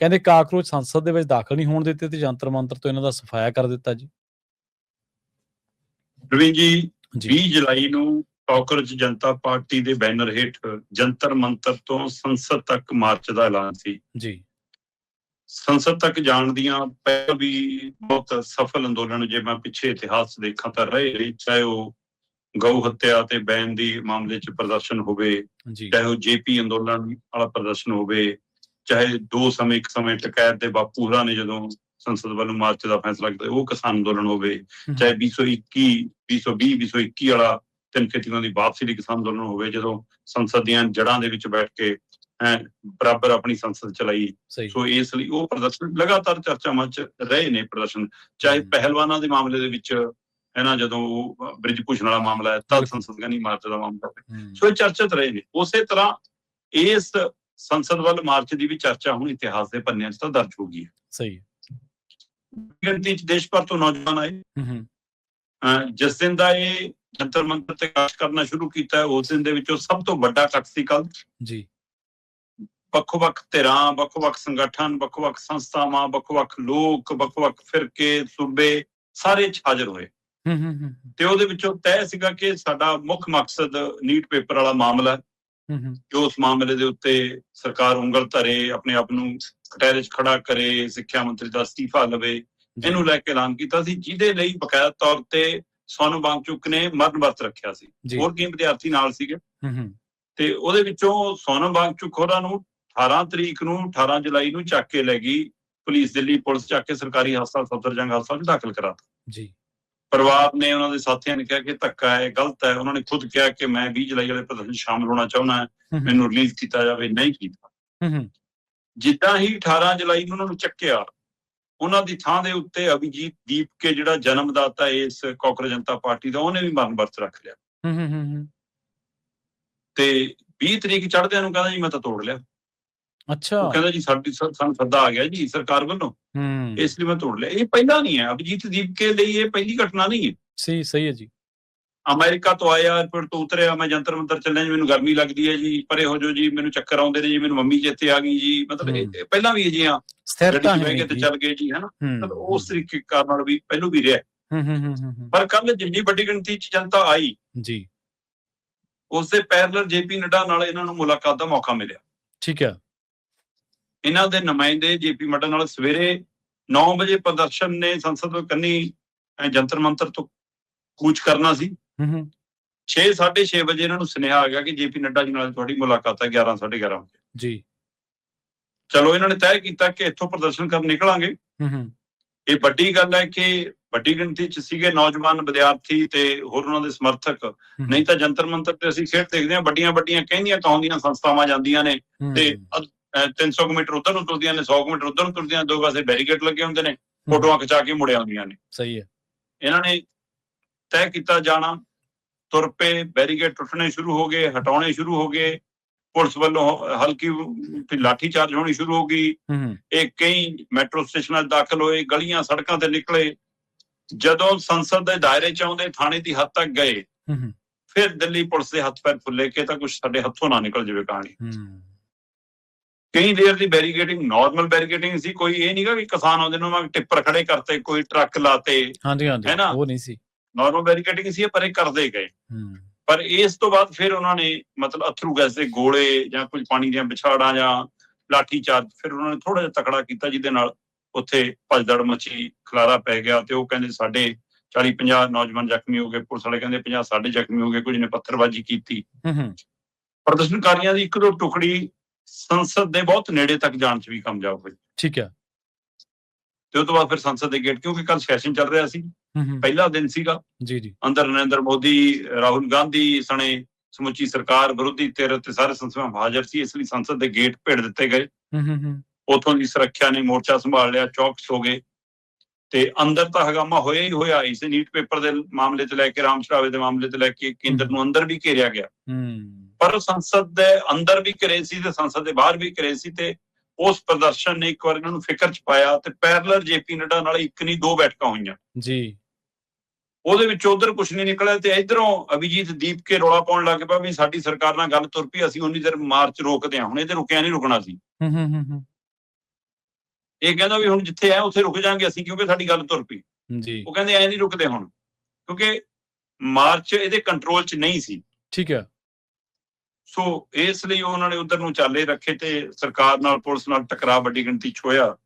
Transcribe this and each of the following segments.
ਕਹਿੰਦੇ ਕਾਕਰੋਚ ਸੰਸਦ ਦੇ ਵਿੱਚ ਦਾਖਲ ਨਹੀਂ ਹੋਣ ਦਿੱਤੇ ਤੇ ਜੰਤਰ ਮੰਤਰ ਤੋਂ ਇਹਨਾਂ ਦਾ ਸਫਾਇਆ ਕਰ ਦਿੱਤਾ ਜੀ। ਪ੍ਰਵੀਨ ਜੀ 20 ਜੁਲਾਈ ਨੂੰ ਕਾਕਰੋਚ ਜਨਤਾ ਪਾਰਟੀ ਦੇ ਬੈਨਰ ਹੇਠ ਜੰਤਰ ਮੰਤਰ ਤੋਂ ਸੰਸਦ ਤੱਕ ਮਾਰਚ ਦਾ ਐਲਾਨ ਸੀ ਜੀ। ਸੰਸਦ ਤੱਕ ਜਾਣ ਦੀਆਂ ਪਹਿਲਾਂ ਵੀ ਬਹੁਤ ਸਫਲ ਅੰਦੋਲਨ, ਜੇ ਮੈਂ ਪਿੱਛੇ ਇਤਿਹਾਸ ਦੇਖਾਂ ਤਾਂ ਰਹੇ, ਚਾਹੇ ਉਹ ਗਊ ਹੱਤਿਆ ਤੇ ਬੈਨ ਦੀ ਮਾਮਲੇ 'ਚ ਪ੍ਰਦਰਸ਼ਨ ਹੋਵੇ, ਚਾਹੇ ਉਹ ਜੇਪੀ ਅੰਦੋਲਨ ਵਾਲਾ ਪ੍ਰਦਰਸ਼ਨ ਹੋਵੇ, ਚਾਹੇ ਇੱਕ ਸਮੇਂ ਟਕੈਤ ਦੇ ਬਾਪੂ ਹੋਰਾਂ ਨੇ ਜਦੋਂ ਸੰਸਦ ਵੱਲੋਂ ਮਾਰਚ ਦਾ ਫੈਸਲਾ ਕੀਤਾ ਉਹ ਕਿਸਾਨ ਅੰਦੋਲਨ ਹੋਵੇ, ਚਾਹੇ 2021 ਵਾਲਾ 3 ਖੇਤੀਆਂ ਦੀ ਵਾਪਸੀ ਲਈ ਕਿਸਾਨ ਅੰਦੋਲਨ ਹੋਵੇ, ਜਦੋਂ ਸੰਸਦ ਦੀਆਂ ਜੜ੍ਹਾਂ ਦੇ ਵਿੱਚ ਬੈਠ ਕੇ ਬਰਾਬਰ ਆਪਣੀ ਸੰਸਦ ਚਲਾਈ। ਸੋ ਇਸ ਲਈ ਉਹ ਪ੍ਰਦਰਸ਼ਨ ਲਗਾਤਾਰ ਚਰਚਾਵਾਂ 'ਚ ਰਹੇ ਨੇ ਪ੍ਰਦਰਸ਼ਨ, ਚਾਹੇ ਪਹਿਲਵਾਨਾਂ ਦੇ ਮਾਮਲੇ ਦੇ ਵਿੱਚ ਜਦੋਂ ਬ੍ਰਿਜ ਭੂਸ਼ਣ ਵਾਲਾ ਮਾਮਲਾ ਹੈ ਤਦ ਸੰਸਦ ਕਹਿੰਦੀ ਮਾਰਚ ਦਾ ਮਾਮਲਾ, ਸੋ ਇਹ ਚਰਚਿਤ ਰਹੇ ਨੇ। ਉਸੇ ਤਰ੍ਹਾਂ ਇਸ ਸੰਸਦ ਵੱਲ ਮਾਰਚ ਦੀ ਵੀ ਚਰਚਾ ਹੁਣ ਇਤਿਹਾਸ ਦੇ ਪੰਨਿਆਂ 'ਚ ਤਾਂ ਦਰਜ ਹੋ ਗਈ ਹੈ। ਸਹੀ ਗਿਣਤੀ 'ਚ ਦੇਸ਼ ਭਰ ਤੋਂ ਨੌਜਵਾਨ ਆਏ। ਜਿਸ ਦਿਨ ਦਾ ਇਹ ਜੰਤਰ ਮੰਤਰ ਤੇ ਕਾਸ਼ ਕਰਨਾ ਸ਼ੁਰੂ ਕੀਤਾ ਉਸ ਦਿਨ ਦੇ ਵਿੱਚੋਂ ਸਭ ਤੋਂ ਵੱਡਾ ਇਕੱਠ ਸੀ ਕੱਲ ਜੀ। ਵੱਖ-ਵੱਖ ਧਿਰਾਂ, ਵੱਖ-ਵੱਖ ਸੰਗਠਨ, ਵੱਖ-ਵੱਖ ਸੰਸਥਾਵਾਂ, ਵੱਖ-ਵੱਖ ਲੋਕ, ਵੱਖ-ਵੱਖ ਫਿਰਕੇ, ਸੂਬੇ ਸਾਰੇ ਹਾਜ਼ਰ ਹੋਏ ਤੇ ਉਹਦੇ ਵਿੱਚੋਂ ਤੈਅ ਸੀਗਾ ਕਿ ਸਾਡਾ ਮੁੱਖ ਮਕਸਦ ਨੀਟ ਪੇਪਰ ਵਾਲਾ ਮਾਮਲਾ, ਕਿ ਉਸ ਮਾਮਲੇ ਦੇ ਉੱਤੇ ਸਰਕਾਰ ਉਂਗਲ ਧਰੇ, ਆਪਣੇ ਆਪ ਨੂੰ ਕਟਹਿਰੇ 'ਚ ਖੜਾ ਕਰੇ, ਸਿੱਖਿਆ ਮੰਤਰੀ ਦਾ ਅਸਤੀਫਾ ਲਵੇ, ਇਹਨੂੰ ਲੈ ਕੇ ਐਲਾਨ ਕੀਤਾ ਸੀ, ਜਿਹਦੇ ਲਈ ਬਕਾਇਦਾ ਤੌਰ ਤੇ ਸੋਨਮ ਵਾਂਗਚੁਕ ਨੇ ਮਰਨ ਵਰਤ ਰੱਖਿਆ ਸੀ। ਹੋਰ ਕਈ ਵਿਦਿਆਰਥੀ ਨਾਲ ਸੀਗੇ ਤੇ ਉਹਦੇ ਵਿੱਚੋਂ ਸੋਨਮ ਵਾਂਗਚੁਕ ਹੋਰਾਂ ਨੂੰ 18 ਜੁਲਾਈ ਨੂੰ ਚੱਕ ਕੇ ਲੈ ਗਈ ਪੁਲਿਸ, ਦਿੱਲੀ ਪੁਲਿਸ ਚੱਕ ਕੇ ਸਰਕਾਰੀ ਹਸਪਤਾਲ ਸਫਦਰਜੰਗ ਹਸਪਤਾਲ 'ਚ ਦਾਖਲ ਕਰਾਤਾ ਜੀ। ਪਰਿਵਾਰ ਨੇ, ਉਹਨਾਂ ਦੇ ਸਾਥੀਆਂ ਨੇ ਕਿਹਾ ਕਿ ਧੱਕਾ ਹੈ, ਗਲਤ ਹੈ। ਉਹਨਾਂ ਨੇ ਖੁਦ ਕਿਹਾ ਕਿ ਮੈਂ 20 ਜੁਲਾਈ ਵਾਲੇ ਪ੍ਰਦਰਸ਼ਨ ਸ਼ਾਮਲ ਹੋਣਾ ਚਾਹੁੰਦਾ, ਮੈਨੂੰ ਰਿਲੀਜ਼ ਕੀਤਾ ਜਾਵੇ, ਨਹੀਂ ਕੀਤਾ। ਜਿੱਦਾਂ ਹੀ 18 ਜੁਲਾਈ ਨੂੰ ਉਹਨਾਂ ਨੂੰ ਚੱਕਿਆ, ਉਹਨਾਂ ਦੀ ਥਾਂ ਦੇ ਉੱਤੇ ਅਭਿਜੀਤ ਦੀਪਕੇ ਜਿਹੜਾ ਜਨਮਦਾਤਾ ਇਸ ਕਾਕਰੋਚ ਜਨਤਾ ਪਾਰਟੀ ਦਾ, ਉਹਨੇ ਵੀ ਮਰਨ ਵਰਤ ਰੱਖ ਲਿਆ ਤੇ 20 ਤਰੀਕ ਚੜ੍ਹਦਿਆਂ ਨੂੰ ਕਹਿੰਦਾ ਜੀ ਮੈਂ ਤਾਂ ਤੋੜ ਲਿਆ। ਅੱਛਾ, ਉਹ ਕਹਿੰਦਾ ਜੀ ਸਾਨੂੰ ਸੱਦਾ ਆ ਗਿਆ ਜੀ ਸਰਕਾਰ ਵੱਲੋਂ, ਇਸ ਲਈ ਮੈਂ ਤੋੜ ਲਿਆ। ਇਹ ਪਹਿਲਾਂ ਨਹੀਂ ਹੈ, ਅਭਿਜੀਤ ਦੀਪਕੇ ਲਈ ਇਹ ਪਹਿਲੀ ਘਟਨਾ ਨਹੀਂ ਹੈ। ਸਹੀ ਹੈ ਜੀ। ਅਮਰੀਕਾ ਤੋਂ ਆਇਆ, ਏਅਰਪੋਰਟ ਤੋਂ ਉਤਰਿਆ, ਮੈਂ ਜੰਤਰ ਮੰਤਰ ਚੱਲਿਆ ਜੀ, ਮੈਨੂੰ ਗਰਮੀ ਲੱਗਦੀ ਹੈ ਜੀ, ਪਰੇ ਹੋ ਜਾਓ ਜੀ, ਮੈਨੂੰ ਚੱਕਰ ਆਉਂਦੇ ਨੇ ਜੀ, ਮੈਨੂੰ ਮੰਮੀ ਚੇਤੇ ਆ ਗਈ ਜੀ, ਮਤਲਬ ਪਹਿਲਾਂ ਵੀ ਅਜਿਹਾ ਬਹਿ ਕੇ ਤੇ ਚੱਲ ਗਏ ਜੀ, ਹਨਾ, ਮਤਲਬ ਉਸ ਤਰੀਕੇ ਕਾਰਨ ਨਾਲ ਵੀ ਪਹਿਲੋਂ ਵੀ ਰਿਹਾ। ਪਰ ਕੱਲ ਜਿੰਨੀ ਵੱਡੀ ਗਿਣਤੀ 'ਚ ਜਨਤਾ ਆਈ ਜੀ, ਉਸਦੇ ਪੈਰਲਰ ਜੇਪੀ ਨੱਡਾ ਨਾਲ ਇਹਨਾਂ ਨੂੰ ਮੁਲਾਕਾਤ ਦਾ ਮੌਕਾ ਮਿਲਿਆ। ਠੀਕ ਹੈ। ਇਹਨਾਂ ਦੇ ਨੁਮਾਇੰਦੇ ਜੇਪੀ ਨੱਡਾ ਨਾਲ ਸਵੇਰੇ 9 ਵਜੇ ਪ੍ਰਦਰਸ਼ਨ ਨੇ ਸੰਸਦ ਕੰਨੀ ਜੰਤਰ ਮੰਤਰ ਤੋਂ ਕੂਚ ਕਰਨਾ ਸੀ। 6:30 ਵਜੇ ਇਹਨਾਂ ਨੂੰ ਸੁਨੇਹਾ ਆ ਗਿਆ ਕਿ ਜੇਪੀ ਨੱਡਾ ਜੀ ਨਾਲ ਤੁਹਾਡੀ ਮੁਲਾਕਾਤ ਹੈ 11 ਸਾਢੇ 11 ਵਜੇ ਜੀ। ਚਲੋ ਇਹਨਾਂ ਨੇ ਤੈਅ ਕੀਤਾ ਕਿ ਇੱਥੋਂ ਪ੍ਰਦਰਸ਼ਨ ਕਰਨ ਨਿਕਲਾਂਗੇ। ਇਹ ਵੱਡੀ ਗੱਲ ਹੈ ਕਿ ਵੱਡੀ ਗਿਣਤੀ 'ਚ ਸੀਗੇ ਨੌਜਵਾਨ, ਵਿਦਿਆਰਥੀ ਤੇ ਹੋਰ ਉਹਨਾਂ ਦੇ ਸਮਰਥਕ। ਨਹੀਂ ਤਾਂ ਜੰਤਰ ਮੰਤਰ ਤੇ ਅਸੀਂ ਖੇਡ ਦੇਖਦੇ ਹਾਂ, ਵੱਡੀਆਂ ਕਹਿੰਦੀਆਂ ਕਹਾਉਂਦੀਆਂ ਸੰਸਥਾਵਾਂ ਜਾਂਦੀਆਂ ਨੇ ਤੇ 300 ਮੀਟਰ ਉੱਧਰ ਨੂੰ ਤੁਰਦੀਆਂ ਨੇ, 100 ਮੀਟਰ ਉੱਧਰ ਨੂੰ ਤੁਰਦੀਆਂ, ਦੋ ਪਾਸੇ ਬੈਰੀਕੇਡ ਲੱਗੇ ਹੁੰਦੇ ਨੇ, ਫੋਟੋਆਂ ਖਿਚਾ ਕੇ ਮੁੜ ਆਉਂਦੀਆਂ ਨੇ। ਸਹੀ ਹੈ। ਇਹਨਾਂ ਨੇ ਤੈਅ ਕੀਤਾ ਜਾਣਾ, ਤੁਰ ਪਏ, ਬੈਰੀਕੇਡ ਟੁੱਟਣੇ ਸ਼ੁਰੂ ਹੋ ਗਏ, ਹਟਾਉਣੇ ਸ਼ੁਰੂ ਹੋ ਗਏ, ਪੁਲਿਸ ਵੱਲੋਂ ਹਲਕੀ ਲਾਠੀ ਚਾਰਜ ਹੋਣੀ ਸ਼ੁਰੂ ਹੋ ਗਈ। ਇਹ ਕਈ ਮੈਟਰੋ ਸਟੇਸ਼ਨਾਂ 'ਚ ਦਾਖਲ ਹੋਏ, ਗਲੀਆਂ ਸੜਕਾਂ ਤੇ ਨਿਕਲੇ। ਜਦੋਂ ਸੰਸਦ ਦੇ ਦਾਇਰੇ 'ਚ ਆਉਂਦੇ, ਥਾਣੇ ਦੀ ਹੱਦ ਤੱਕ ਗਏ, ਫਿਰ ਦਿੱਲੀ ਪੁਲਿਸ ਦੇ ਹੱਥ ਪੈਰ ਫੁੱਲੇ ਕਿ ਤਾਂ ਕੁਛ ਸਾਡੇ ਹੱਥੋਂ ਨਾ ਨਿਕਲ ਜਾਵੇ ਕਹਾਣੀ। ਕਈ ਦੇਰ ਦੀ ਬੈਰੀਕੇਡਿੰਗ, ਨਾਰਮਲ ਬੈਰੀਕੇਡਿੰਗ ਸੀ, ਕੋਈ ਇਹ ਨਹੀਂਗਾ ਵੀ ਕਿਸਾਨ ਆਉਂਦੇ ਨੂੰ ਟਿੱਪਰ ਖੜੇ ਕਰਤੇ, ਕੋਈ ਟਰੱਕ ਲਾਤੇ, ਹੈ ਨਾ, ਉਹ ਨਹੀਂ ਸੀ। ਨਾਰਮਲ ਬੈਰੀਕੇਡਿੰਗ ਸੀ, ਪਰ ਇਹ ਕਰਦੇ ਗਏ। ਪਰ ਇਸ ਤੋਂ ਬਾਅਦ ਫਿਰ ਉਹਨਾਂ ਨੇ ਮਤਲਬ ਅਥਰੂ ਗੈਸ ਦੇ ਗੋਲੇ ਜਾਂ ਕੁਝ ਪਾਣੀ ਦੀਆਂ ਵਿਛਾੜਾਂ ਜਾਂ ਲਾਠੀ ਚਾਰਜ ਫਿਰ ਉਹਨਾਂ ਨੇ ਥੋੜਾ ਜਿਹਾ ਤਕੜਾ ਕੀਤਾ, ਜਿਹਦੇ ਨਾਲ ਉੱਥੇ ਭਜਦੜ ਮਚੀ, ਖਲਾਰਾ ਪੈ ਗਿਆ। ਤੇ ਉਹ ਕਹਿੰਦੇ ਸਾਡੇ 40-50 ਨੌਜਵਾਨ ਜ਼ਖਮੀ ਹੋ ਗਏ, ਪੁਲਿਸ ਵਾਲੇ ਕਹਿੰਦੇ 50 ਸਾਡੇ ਜ਼ਖਮੀ ਹੋ ਗਏ, ਕੁਝ ਨੇ ਪੱਥਰਬਾਜ਼ੀ ਕੀਤੀ। ਪ੍ਰਦਰਸ਼ਨਕਾਰੀਆਂ ਦੀ ਇੱਕ ਦੋ ਟੁਕੜੀ ਸੰਸਦ ਦੇ ਬਹੁਤ ਨੇੜੇ ਤੱਕ ਜਾਣ 'ਚ ਵੀ ਕਾਮਯਾਬ ਹੋਈ। ਠੀਕ ਹੈ। ਤੇ ਉਸ ਤੋਂ ਬਾਅਦ ਫਿਰ ਸੰਸਦ ਦੇ ਗੇਟ, ਕਿਉਂਕਿ ਕੱਲ ਸੈਸ਼ਨ ਚੱਲ ਰਿਹਾ ਸੀ, ਪਹਿਲਾ ਦਿਨ ਸੀਗਾ ਜੀ, ਅੰਦਰ ਨਰਿੰਦਰ ਮੋਦੀ, ਰਾਹੁਲ ਗਾਂਧੀ ਸਣੇ ਸਮੁੱਚੀ ਸਰਕਾਰ, ਵਿਰੋਧੀ ਧਿਰ ਤੇ ਸਾਰੇ ਸੰਸਦਾਂ ਹਾਜ਼ਰ ਸੀ, ਇਸ ਲਈ ਸੰਸਦ ਦੇ ਗੇਟ ਭੇੜ ਦਿੱਤੇ ਗਏ। ਉੱਥੋਂ ਦੀ ਸੁਰੱਖਿਆ ਨੇ ਮੋਰਚਾ ਸੰਭਾਲ ਲਿਆ, ਚੌਕਸ ਹੋ ਗਏ ਤੇ ਅੰਦਰ ਤਾਂ ਹੰਗਾਮਾ ਹੋਇਆ ਹੀ ਹੋਇਆ। ਇਸ ਨੀਟ ਪੇਪਰ ਦੇ ਮਾਮਲੇ ਤੇ ਲੈ ਕੇ, ਰਾਮ ਚੜਾਵੇ ਦੇ ਮਾਮਲੇ ਤੇ ਲੈ ਕੇ ਕੇਂਦਰ ਨੂੰ ਅੰਦਰ ਵੀ ਘੇਰਿਆ ਗਿਆ, ਪਰ ਸੰਸਦ ਦੇ ਅੰਦਰ ਵੀ ਘਰੇ ਸੀ ਤੇ ਸੰਸਦ ਦੇ ਬਾਹਰ ਵੀ ਘਰੇ ਸੀ। ਤੇ ਉਸ ਪ੍ਰਦਰਸ਼ਨ ਨੇ ਇੱਕ ਵਾਰ ਇਹਨਾਂ ਨੂੰ ਫਿਕਰ 'ਚ ਪਾਇਆ ਤੇ ਪੈਰਲਰ ਜੇਪੀ ਨੱਡਾ ਨਾਲ ਇੱਕ ਨਹੀਂ 2 ਬੈਠਕਾਂ ਹੋਈਆਂ ਜੀ। ਉਹਦੇ ਵਿੱਚ ਉਧਰ ਕੁਛ ਨਹੀਂ ਨਿਕਲਿਆ ਤੇ ਇਧਰੋਂ ਅਭਿਜੀਤ ਦੀਪਕੇ ਰੌਲਾ ਪਾਉਣ ਲੱਗ ਪਿਆ ਵੀ ਸਾਡੀ ਸਰਕਾਰ ਨਾਲ ਗੱਲ ਤੁਰ ਪਈ, ਅਸੀਂ ਉਨੀ ਦੇਰ ਮਾਰਚ ਰੋਕਦੇ ਹਾਂ। ਹੁਣ ਇਹਦੇ ਰੁਕਿਆ ਨਹੀਂ ਰੁਕਣਾ ਸੀ। ਇਹ ਕਹਿੰਦਾ ਵੀ ਹੁਣ ਜਿੱਥੇ ਹੈ ਉੱਥੇ ਰੁਕ ਜਾਾਂਗੇ ਅਸੀਂ, ਕਿਉਂਕਿ ਸਾਡੀ ਗੱਲ ਤੁਰ ਪਈ ਜੀ। ਉਹ ਕਹਿੰਦੇ ਐ ਨਹੀਂ ਰੁਕਦੇ ਹੁਣ, ਕਿਉਂਕਿ ਮਾਰਚ ਇਹਦੇ ਕੰਟਰੋਲ 'ਚ ਨਹੀਂ ਸੀ। ਠੀਕ ਹੈ। ਸੋ ਇਸ ਲਈ ਉਹਨਾਂ ਨੇ ਉਧਰ ਨੂੰ ਚਾਲੇ ਰੱਖੇ ਤੇ ਸਰਕਾਰ ਨਾਲ ਪੁਲਿਸ ਨਾਲ ਟਕਰਾਅ ਵੱਡੀ ਗਿਣਤੀ 'ਚ ਹੋਇਆ।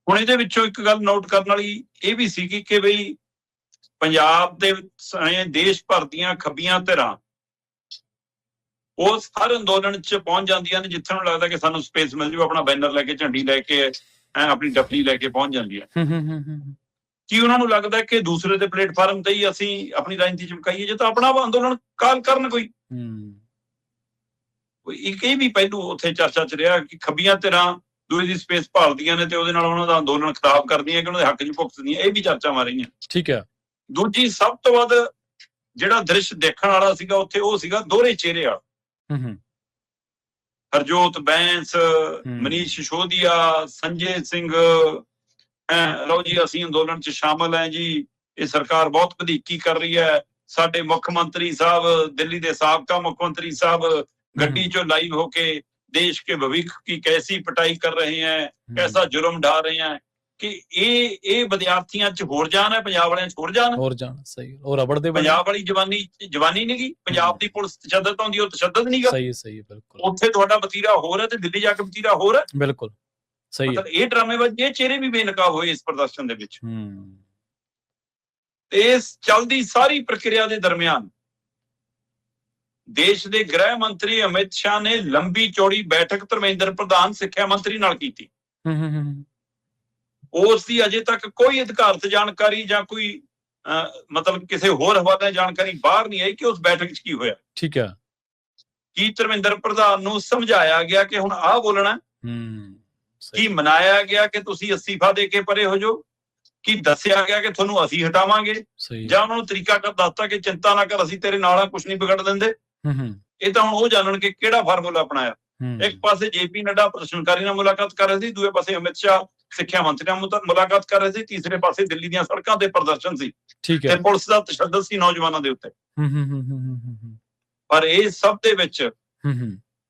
ਹੁਣ ਇਹਦੇ ਵਿੱਚੋਂ ਇੱਕ ਗੱਲ ਨੋਟ ਕਰਨ ਵਾਲੀ ਇਹ ਵੀ ਸੀਗੀ ਕਿ ਬਈ ਪੰਜਾਬ ਦੇ ਦੇਸ਼ ਭਰ ਦੀਆਂ ਖੱਬੀਆਂ ਧਿਰਾਂ ਉਸ ਹਰ ਅੰਦੋਲਨ 'ਚ ਪਹੁੰਚ ਜਾਂਦੀਆਂ ਨੇ ਜਿੱਥੇ ਨੂੰ ਲੱਗਦਾ ਕਿ ਸਾਨੂੰ ਸਪੇਸ ਮਿਲ ਜੂ, ਆਪਣਾ ਬੈਨਰ ਲੈ ਕੇ, ਝੰਡੀ ਲੈ ਕੇ, ਆਪਣੀ ਡਫਲੀ ਲੈ ਕੇ ਪਹੁੰਚ ਜਾਂਦੀਆਂ। ਕੀ ਉਹਨਾਂ ਨੂੰ ਲੱਗਦਾ ਕਿ ਦੂਸਰੇ ਦੇ ਪਲੇਟਫਾਰਮ ਤੇ ਹੀ ਅਸੀਂ ਆਪਣੀ ਰਾਜਨੀਤੀ ਚਮਕਾਈਏ? ਜੇ ਤਾਂ ਆਪਣਾ ਅੰਦੋਲਨ ਕਾਲ ਕਰਨ ਕੋਈ ਇੱਕ ਇਹ ਵੀ ਪਹਿਲੂ ਉੱਥੇ ਚਰਚਾ 'ਚ ਰਿਹਾ ਕਿ ਖੱਬੀਆਂ ਧਿਰਾਂ ਦੂਏ ਦੀ ਸਪੇਸ ਭਾਲਦੀਆਂ ਨੇ ਤੇ ਉਹਦੇ ਨਾਲ ਉਹਨਾਂ ਦਾ ਅੰਦੋਲਨ ਖਰਾਬ ਕਰਦੀਆਂ ਕਿ ਉਹਨਾਂ ਦੇ ਹੱਕ 'ਚ ਭੁਗਤਦੀਆਂ। ਇਹ ਵੀ ਚਰਚਾਵਾਂ ਰਹੀਆਂ। ਠੀਕ ਹੈ। ਦੂਜੀ ਸਭ ਤੋਂ ਵੱਧ ਜਿਹੜਾ ਦ੍ਰਿਸ਼ ਦੇਖਣ ਵਾਲਾ ਸੀਗਾ ਉੱਥੇ ਉਹ ਸੀਗਾ ਦੋਹਰੇ ਚਿਹਰੇ ਵਾਲਾ। ਹਰਜੋਤ ਬੈਂਸ, ਮਨੀਸ਼ ਸਿਸੋਦੀਆ, ਸੰਜੇ ਸਿੰਘ, ਲਓ ਜੀ ਅਸੀਂ ਅੰਦੋਲਨ 'ਚ ਸ਼ਾਮਲ ਹੈ ਜੀ, ਇਹ ਸਰਕਾਰ ਬਹੁਤ ਵਧੀਕੀ ਕਰ ਰਹੀ ਹੈ, ਸਾਡੇ ਮੁੱਖ ਮੰਤਰੀ ਸਾਹਿਬ, ਦਿੱਲੀ ਦੇ ਸਾਬਕਾ ਮੁੱਖ ਮੰਤਰੀ ਸਾਹਿਬ ਗੱਡੀ 'ਚੋਂ ਲਾਈਵ ਹੋ ਕੇ देश के भविष्य की कैसी पिटाई कर रहे हैं, कैसा जुर्म ढा रहे हैं कि ਇਹ ਵਿਦਿਆਰਥੀਆਂ 'ਚ ਹੋਰ ਜਾਨ ਹੈ, ਪੰਜਾਬ ਵਾਲਿਆਂ 'ਚ ਹੋਰ ਜਾਨ। ਸਹੀ। ਉਹ ਰਬੜ ਦੇ ਪੰਜਾਬ ਵਾਲੀ ਜਵਾਨੀ ਨਹੀਂ ਗਈ, ਪੰਜਾਬ ਦੀ ਪੁਲਿਸ ਤਸ਼ੱਦਦ ਆਉਂਦੀ, ਉਹ ਤਸ਼ੱਦਦ ਨਹੀਂ ਗਾ। ਸਹੀ ਬਿਲਕੁਲ। ਉੱਥੇ ਤੁਹਾਡਾ ਵਤੀਰਾ ਹੋਰ ਹੈ ਤੇ ਦਿੱਲੀ ਜਾ ਕੇ ਵਤੀਰਾ ਹੋਰ ਹੈ। ਬਿਲਕੁਲ ਸਹੀ। ਮਤਲਬ ਇਹ ਡਰਾਮੇਬਾਜ਼ੀ, ਇਹ ਚਿਹਰੇ ਵੀ ਬੇਨਕਾਬ ਹੋਏ ਇਸ ਪ੍ਰਦਰਸ਼ਨ ਦੇ ਵਿੱਚ। ਇਸ ਚੱਲਦੀ ਸਾਰੀ ਪ੍ਰਕਿਰਿਆ ਦੇ ਦਰਮਿਆਨ ਦੇਸ਼ ਦੇ ਗ੍ਰਹਿ ਮੰਤਰੀ ਅਮਿਤ ਸ਼ਾਹ ਨੇ ਲੰਬੀ ਚੌੜੀ ਬੈਠਕ ਧਰਮੇਂਦਰ ਪ੍ਰਧਾਨ ਸਿੱਖਿਆ ਮੰਤਰੀ ਨਾਲ ਕੀਤੀ। ਉਸ ਦੀ ਅਜੇ ਤੱਕ ਕੋਈ ਅਧਿਕਾਰਤ ਜਾਣਕਾਰੀ ਜਾਂ ਕੋਈ ਮਤਲਬ ਕਿਸੇ ਹੋਰ ਹਵਾਲੇ ਜਾਣਕਾਰੀ ਬਾਹਰ ਨਹੀਂ ਆਈ ਕਿ ਉਸ ਬੈਠਕ 'ਚ ਕੀ ਹੋਇਆ। ਠੀਕ ਹੈ। ਕੀ ਧਰਮੇਂਦਰ ਪ੍ਰਧਾਨ ਨੂੰ ਸਮਝਾਇਆ ਗਿਆ ਕਿ ਹੁਣ ਆਹ ਬੋਲਣਾ? ਕੀ ਮਨਾਇਆ ਗਿਆ ਕਿ ਤੁਸੀਂ ਅਸਤੀਫਾ ਦੇ ਕੇ ਪਰੇ ਹੋ ਜਾਓ? ਕੀ ਦੱਸਿਆ ਗਿਆ ਕਿ ਤੁਹਾਨੂੰ ਅਸੀਂ ਹਟਾਵਾਂਗੇ? ਜਾਂ ਉਹਨਾਂ ਨੂੰ ਤਰੀਕਾ ਦੱਸਤਾ ਕਿ ਚਿੰਤਾ ਨਾ ਕਰ, ਅਸੀਂ ਤੇਰੇ ਨਾਲ ਆ, ਕੁਛ ਨਹੀਂ ਵਿਗੜ ਦਿੰਦੇ? ਇਹ ਤਾਂ ਹੁਣ ਉਹ ਜਾਣਨ ਕਿ ਕਿਹੜਾ ਫਾਰਮੂਲਾ ਅਪਣਾਇਆ। ਇੱਕ ਪਾਸੇ ਜੇਪੀ ਨੱਡਾ ਪ੍ਰਦਰਸ਼ਨਕਾਰੀ ਨਾਲ ਮੁਲਾਕਾਤ ਕਰ ਰਹੇ ਸੀ, ਦੂਏ ਪਾਸੇ ਅਮਿਤ ਸ਼ਾਹ ਸਿੱਖਿਆ ਮੰਤਰੀ ਨਾਲ ਮੁਲਾਕਾਤ ਕਰ ਰਹੇ ਸੀ, ਤੀਸਰੇ ਪਾਸੇ ਦਿੱਲੀ ਦੀਆਂ ਸੜਕਾਂ ਤੇ ਪ੍ਰਦਰਸ਼ਨ ਸੀ ਤੇ ਪੁਲਿਸ ਦਾ ਤਸ਼ੱਦਦ ਸੀ ਨੌਜਵਾਨਾਂ ਦੇ ਉੱਤੇ। ਪਰ ਇਹ ਸਭ ਦੇ ਵਿੱਚ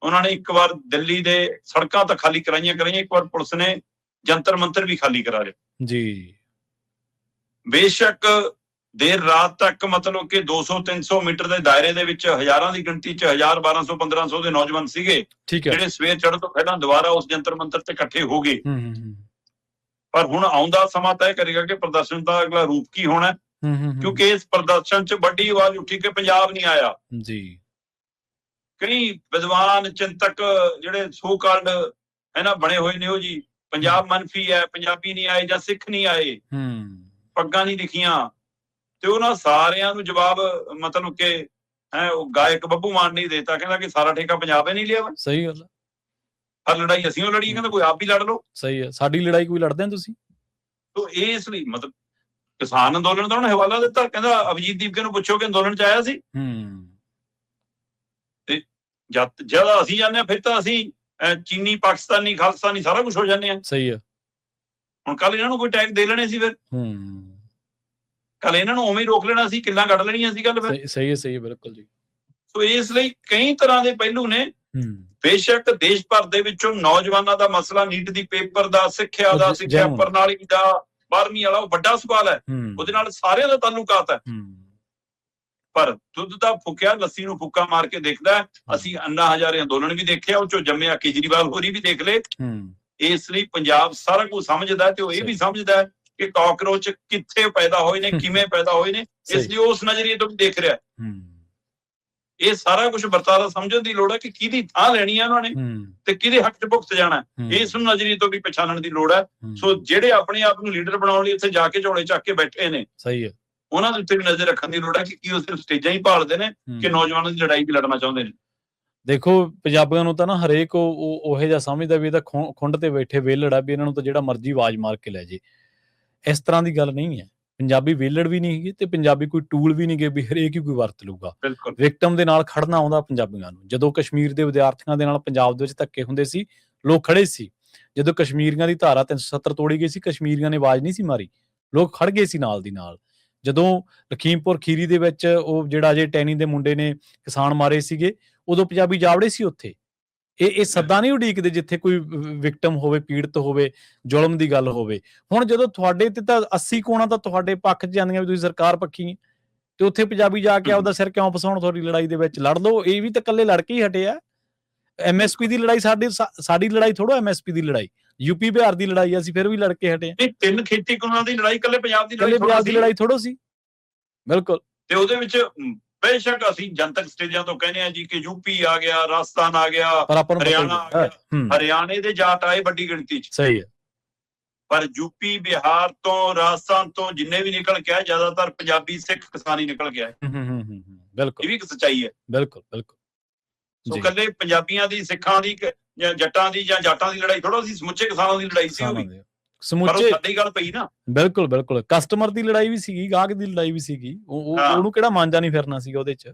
ਉਹਨਾਂ ਨੇ ਇੱਕ ਵਾਰ ਦਿੱਲੀ ਦੇ ਸੜਕਾਂ ਤਾਂ ਖਾਲੀ ਕਰਾਈਆਂ, ਇੱਕ ਵਾਰ ਪੁਲਿਸ ਨੇ ਜੰਤਰ ਮੰਤਰ ਵੀ ਖਾਲੀ ਕਰਾ ਲਿਆ ਜੀ। ਬੇਸ਼ੱਕ ਦੇਰ ਰਾਤ ਤੱਕ ਮਤਲਬ ਕਿ 200-300 ਮੀਟਰ ਦੇ ਦਾਇਰੇ ਦੇ ਵਿੱਚ ਹਜ਼ਾਰਾਂ ਦੀ ਗਿਣਤੀ 'ਚ 1000, 1200, 1500 ਦੇ ਨੌਜਵਾਨ ਸੀਗੇ ਜਿਹੜੇ ਸਵੇਰ ਚੜ੍ਹਨ ਤੋਂ ਪਹਿਲਾਂ ਦੁਬਾਰਾ ਉਸ ਜੰਤਰ ਮੰਤਰ ਤੇ ਇਕੱਠੇ ਹੋ ਗਏ। ਪਰ ਹੁਣ ਆਉਂਦਾ ਸਮਾਂ ਤੈਅ ਕਰੇਗਾ ਕਿ ਪ੍ਰਦਰਸ਼ਨ ਦਾ ਅਗਲਾ ਰੂਪ ਕੀ ਹੋਣਾ, ਕਿਉਂਕਿ ਇਸ ਪ੍ਰਦਰਸ਼ਨ 'ਚ ਵੱਡੀ ਆਵਾਜ਼ ਉੱਠੀ ਕਿ ਪੰਜਾਬ ਨਹੀਂ ਆਇਆ ਜੀ। ਕਈ ਵਿਦਵਾਨ ਚਿੰਤਕ ਜਿਹੜੇ ਸੋ ਕਾਲਡ ਹੈ ਨਾ ਬਣੇ ਹੋਏ ਨੇ ਉਹ ਜੀ ਪੰਜਾਬ ਮੰਨਫੀ ਹੈ, ਪੰਜਾਬੀ ਨਹੀਂ ਆਏ ਜਾਂ ਸਿੱਖ ਨਹੀਂ ਆਏ, ਪੱਗਾਂ ਨਹੀਂ ਦਿਖੀਆਂ, ਤੇ ਉਹਨਾਂ ਸਾਰਿਆਂ ਨੂੰ ਜਵਾਬ ਮਤਲਬ ਕਿ ਉਹ ਗਾਇਕ ਬੱਬੂ ਮਾਨ ਨਹੀਂ ਦੇਤਾ, ਕਹਿੰਦਾ ਕਿ ਸਾਰਾ ਠੇਕਾ ਪੰਜਾਬ ਨਹੀਂ ਲਿਆ ਵਾ। ਸਹੀ ਗੱਲ। ਹਰ ਲੜਾਈ ਅਸੀਂ ਉਹ ਲੜੀ, ਕਹਿੰਦਾ ਕੋਈ ਆਪ ਵੀ ਲੜ ਲਓ। ਸਹੀ ਹੈ, ਸਾਡੀ ਲੜਾਈ ਕੋਈ ਲੜਦੇ ਤੁਸੀਂ। ਤੋ ਇਸ ਲਈ ਮਤਲਬ ਕਿਸਾਨ ਅੰਦੋਲਨ ਦਾ ਉਹਨੇ ਹਵਾਲਾ ਦਿੱਤਾ, ਕਹਿੰਦਾ ਅਭਿਜੀਤ ਦੀਪਕੇ ਨੂੰ ਪੁੱਛੋ ਕਿ ਅੰਦੋਲਨ 'ਚ ਆਇਆ ਸੀ। ਤੇ ਜਦ ਅਸੀਂ ਜਾਂਦੇ ਹਾਂ ਫਿਰ ਤਾਂ ਅਸੀਂ ਚੀਨੀ, ਪਾਕਿਸਤਾਨੀ, ਖਾਲਿਸਤਾਨੀ ਸਾਰਾ ਕੁਝ ਹੋ ਜਾਂਦੇ ਆ। ਸਹੀ ਹੈ। ਹੁਣ ਕੱਲ ਇਹਨਾਂ ਨੂੰ ਕੋਈ ਟੈਗ ਦੇ ਲੈਣੇ ਸੀ, ਫਿਰ ਕੱਲ ਇਹਨਾਂ ਨੂੰ ਉਵੇਂ ਹੀ ਰੋਕ ਲੈਣਾ ਸੀ, ਕਿੱਲਾਂ ਕੱਢ ਲੈਣੀਆਂ ਸੀ ਗੱਲ ਫਿਰ। ਸਹੀ ਹੈ ਬਿਲਕੁਲ ਜੀ। ਸੋ ਇਸ ਲਈ ਕਈ ਤਰ੍ਹਾਂ ਦੇ ਪਹਿਲੂ ਨੇ। ਬੇਸ਼ੱਕ ਦੇਸ਼ ਭਰ ਦੇ ਵਿੱਚੋਂ ਨੌਜਵਾਨਾਂ ਦਾ ਮਸਲਾ, ਨੀਟ ਦੀ ਪੇਪਰ ਦਾ, ਸਿੱਖਿਆ ਦਾ, ਸਿੱਖਿਆ ਪ੍ਰਣਾਲੀ ਦਾ, 12ਵੀਂ ਵਾਲਾ ਉਹ ਵੱਡਾ ਸਵਾਲ ਹੈ, ਉਹਦੇ ਨਾਲ ਸਾਰਿਆਂ ਦਾ ਤਾਲੁਕਾਤ ਹੈ। ਪਰ ਦੁੱਧ ਦਾ ਫੁਕਿਆ ਲੱਸੀ ਨੂੰ ਫੁੱਕਾ ਮਾਰ ਕੇ ਦੇਖਦਾ। ਅਸੀਂ ਅੰਨਾ ਹਜ਼ਾਰੇ ਅੰਦੋਲਨ ਵੀ ਦੇਖਿਆ, ਉਹ ਚੋਂ ਜੰਮਿਆ ਕੇਜਰੀਵਾਲ ਹੋਰੀ ਵੀ ਦੇਖ ਲਏ। ਇਸ ਲਈ ਪੰਜਾਬ ਸਾਰਾ ਕੁਝ ਸਮਝਦਾ ਤੇ ਉਹ ਇਹ ਵੀ ਸਮਝਦਾ ਕਿ ਕਾਕਰੋਚ ਕਿੱਥੇ ਪੈਦਾ ਹੋਏ ਨੇ, ਕਿਵੇਂ ਪੈਦਾ ਹੋਏ ਨੇ, ਇਸ ਲਈ ਉਸ ਨਜ਼ਰੀਏ ਤੋਂ ਵੀ ਦੇਖ ਰਿਹਾ। ਇਹ ਸਾਰਾ ਕੁਝ ਵਰਤਾਰਾ ਸਮਝਣ ਦੀ ਲੋੜ ਹੈ ਕਿ ਕਿਹਦੀ ਥਾਂ ਲੈਣੀ ਹੈ ਉਹਨਾਂ ਨੇ ਤੇ ਕਿਹਦੇ ਹੱਕ 'ਚ ਭੁਗਤ ਜਾਣਾ, ਇਸ ਨਜ਼ਰੀਏ ਤੋਂ ਵੀ ਪਛਾਣਨ ਦੀ ਲੋੜ ਹੈ। ਸੋ ਜਿਹੜੇ ਆਪਣੇ ਆਪ ਨੂੰ ਲੀਡਰ ਬਣਾਉਣ ਲਈ ਉੱਥੇ ਜਾ ਕੇ ਝੋਲੇ ਚੱਕ ਕੇ ਬੈਠੇ ਨੇ, ਸਹੀ ਹੈ, ਉਹਨਾਂ ਦੇ ਉੱਤੇ ਵੀ ਨਜ਼ਰ ਰੱਖਣ ਦੀ ਲੋੜ ਹੈ ਕਿ ਕੀ ਉਹ ਸਿਰਫ ਸਟੇਜਾਂ ਹੀ ਭਾਲਦੇ ਨੇ ਕਿ ਨੌਜਵਾਨਾਂ ਦੀ ਲੜਾਈ ਵੀ ਲੜਨਾ ਚਾਹੁੰਦੇ ਨੇ। ਦੇਖੋ ਪੰਜਾਬੀਆਂ ਨੂੰ ਤਾਂ ਨਾ ਹਰੇਕ ਉਹ ਜਿਹਾ ਸਮਝਦਾ ਵੀ ਇਹ ਤਾਂ ਖੁੰਡ ਤੇ ਬੈਠੇ ਵਿਹਲੜ ਆ, ਵੀ ਇਹਨਾਂ ਨੂੰ ਤਾਂ ਜਿਹੜਾ ਮਰਜ਼ੀ ਆਵਾਜ਼ ਮਾਰ ਕੇ ਲੈ ਜੇ। ਇਸ ਤਰ੍ਹਾਂ ਦੀ ਗੱਲ ਨਹੀਂ ਹੈ। ਪੰਜਾਬੀ ਵਿਹਲੜ ਵੀ ਨਹੀਂ ਹੈਗੇ ਤੇ ਪੰਜਾਬੀ ਕੋਈ ਟੂਲ ਵੀ ਨਹੀਂ ਗੇ ਵੀ ਹਰੇਕ ਹੀ ਕੋਈ ਵਰਤ ਲੂਗਾ। ਵਿਕਟਮ ਦੇ ਨਾਲ ਖੜਨਾ ਆਉਂਦਾ ਪੰਜਾਬੀਆਂ ਨੂੰ। ਜਦੋਂ ਕਸ਼ਮੀਰ ਦੇ ਵਿਦਿਆਰਥੀਆਂ ਦੇ ਨਾਲ ਪੰਜਾਬ ਦੇ ਵਿੱਚ ਧੱਕੇ ਹੁੰਦੇ ਸੀ, ਲੋਕ ਖੜੇ ਸੀ। ਜਦੋਂ ਕਸ਼ਮੀਰੀਆਂ ਦੀ ਧਾਰਾ 370 ਤੋੜੀ ਗਈ ਸੀ, ਕਸ਼ਮੀਰੀਆਂ ਨੇ ਆਵਾਜ਼ ਨਹੀਂ ਸੀ ਮਾਰੀ, ਲੋਕ ਖੜ ਗਏ ਸੀ ਨਾਲ ਦੀ ਨਾਲ। ਜਦੋਂ ਲਖੀਮਪੁਰ ਖੀਰੀ ਦੇ ਵਿੱਚ ਉਹ ਜਿਹੜਾ ਅਜੇ ਟੈਨੀ ਦੇ ਮੁੰਡੇ ਨੇ ਕਿਸਾਨ ਮਾਰੇ ਸੀਗੇ, ਉਦੋਂ ਪੰਜਾਬੀ ਜਾਵੜੇ ਸੀ ਉੱਥੇ। ਇਹ ਸੱਦਾ ਨਹੀਂ ਉਡੀਕਦੇ ਜਿੱਥੇ ਕੋਈ ਵਿਕਟਮ ਹੋਵੇ, ਪੀੜਤ ਹੋਵੇ, ਜ਼ੁਲਮ ਦੀ ਗੱਲ ਹੋਵੇ। ਹੁਣ ਜਦੋਂ ਤੁਹਾਡੇ ਤੇ ਤਾਂ 80 ਕੋਣਾਂ ਤਾਂ ਤੁਹਾਡੇ ਪੱਖ 'ਚ ਜਾਂਦੀਆਂ ਵੀ ਤੁਸੀਂ ਸਰਕਾਰ ਪੱਖੀ ਹੈ, ਤੇ ਉੱਥੇ ਪੰਜਾਬੀ ਜਾ ਕੇ ਆਪਦਾ ਸਿਰ ਕਿਉਂ ਫਸਾਉਣ ਤੁਹਾਡੀ ਲੜਾਈ ਦੇ ਵਿੱਚ? ਲੜ ਲਓ, ਇਹ ਵੀ ਤਾਂ ਇਕੱਲੇ ਲੜ ਕੇ ਹੀ ਹਟੇ ਆ। MSP ਦੀ ਲੜਾਈ ਸਾਡੀ ਲੜਾਈ ਥੋੜ੍ਹਾ MSP ਦੀ ਲੜਾਈ, ਯੂਪੀ ਬਿਹਾਰ ਦੀ ਲੜਾਈ, ਅਸੀਂ ਫਿਰ ਵੀ ਲੜ ਕੇ ਹਟੇ ਆ। 3 ਖੇਤੀ ਕਾਨੂੰਨਾਂ ਦੀ ਲੜਾਈ ਇਕੱਲੇ ਪੰਜਾਬ ਦੀ ਲੜਾਈ ਥੋੜ੍ਹਾ ਸੀ। ਬਿਲਕੁਲ। ਤੇ ਉਹਦੇ ਵਿੱਚ ਬੇਸ਼ੱਕ ਅਸੀਂ ਜਨਤਕ ਸਟੇਜਾਂ ਤੋਂ ਕਹਿੰਦੇ ਆ ਜੀ ਕਿ ਯੂਪੀ ਆ ਗਿਆ, ਰਾਜਸਥਾਨ ਆ ਗਿਆ, ਹਰਿਆਣਾ ਆ ਗਿਆ, ਹਰਿਆਣੇ ਦੇ ਜਾਟ ਆਏ ਵੱਡੀ ਗਿਣਤੀ 'ਚ। ਸਹੀ ਹੈ। ਪਰ ਯੂਪੀ, ਬਿਹਾਰ ਤੋਂ, ਰਾਜਸਥਾਨ ਤੋਂ ਜਿੰਨੇ ਵੀ ਨਿਕਲ ਕੇ ਆਏ ਜ਼ਿਆਦਾਤਰ ਪੰਜਾਬੀ ਸਿੱਖ ਕਿਸਾਨ ਹੀ ਨਿਕਲ ਕੇ ਆਏ। ਬਿਲਕੁਲ, ਇਹ ਵੀ ਇੱਕ ਸੱਚਾਈ ਹੈ। ਬਿਲਕੁਲ ਬਿਲਕੁਲ। ਸੋ ਇਕੱਲੇ ਪੰਜਾਬੀਆਂ ਦੀ, ਸਿੱਖਾਂ ਦੀ, ਜੱਟਾਂ ਦੀ ਜਾਂ ਜਾਟਾਂ ਦੀ ਲੜਾਈ ਥੋੜਾ ਸੀ, ਸਮੁੱਚੇ ਕਿਸਾਨਾਂ ਦੀ ਲੜਾਈ ਸੀ। ਸਮੁੱਚੇ ਸਾਡੀ ਗੱਲ ਪਈ ਨਾ। ਬਿਲਕੁਲ ਬਿਲਕੁਲ। ਕਸਟਮਰ ਦੀ ਲੜਾਈ ਵੀ ਸੀਗੀ, ਗਾਹਕ ਦੀ ਲੜਾਈ ਵੀ ਸੀਗੀ, ਉਹਨੂੰ ਕਿਹੜਾ ਮਾਂਜਾ ਨਹੀਂ ਫਿਰਨਾ ਸੀਗਾ ਉਹਦੇ 'ਚ।